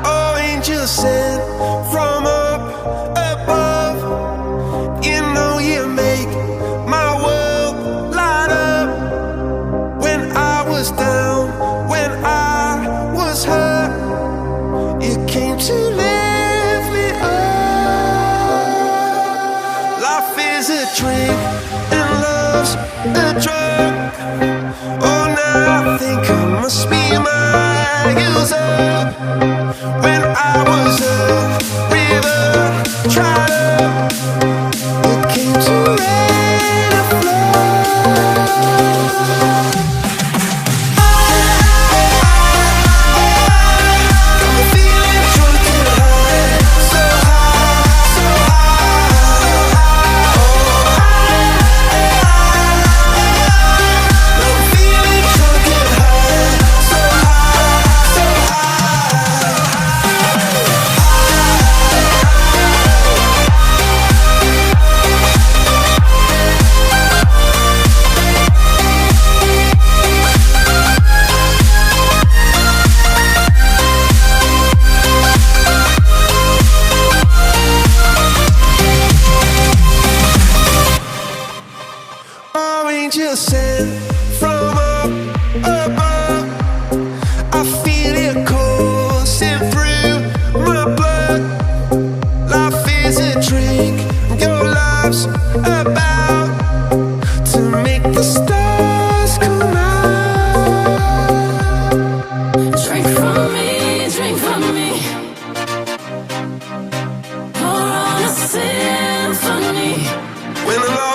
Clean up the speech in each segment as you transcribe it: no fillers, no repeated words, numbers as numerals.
Oh, angel sent from up above. You know you make my world light up. When I was down, when I was hurt, you came to lift me up. Life is a drink and love's a drug. Oh, now I think I must be my user. When I was a river dried up, you came to rain and flood. Angel sent from up above. I feel it coursing through my blood. Life is a drink, your love's about to make the stars come out. Drink from me, drink from me. Pour on a symphony. When I'm low,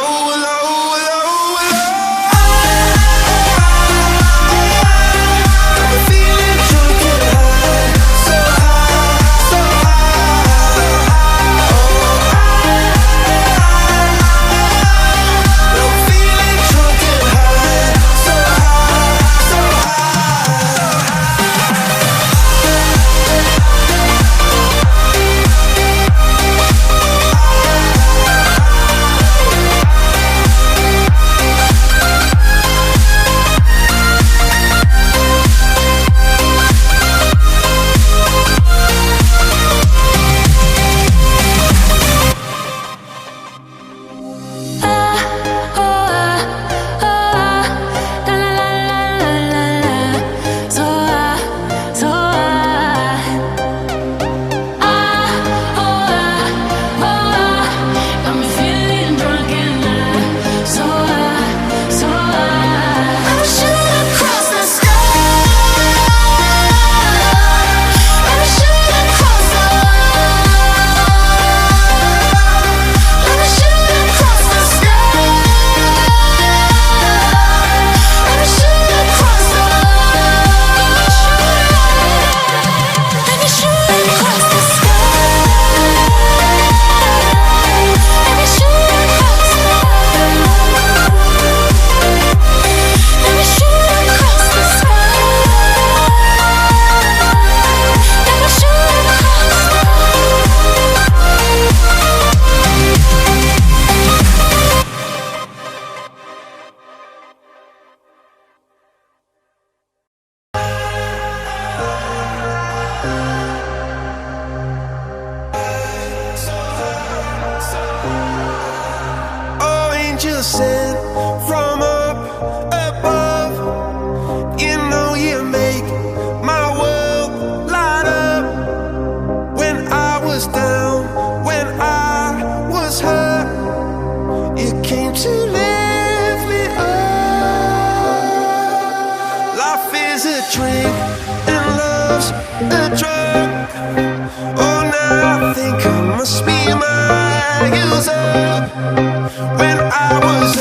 angel sent from up above. You know you make my world light up. When I was down, when I was hurt, you came to lift me up. Life is a drink and love's a drug. Oh, now I think I must be my user. When I was a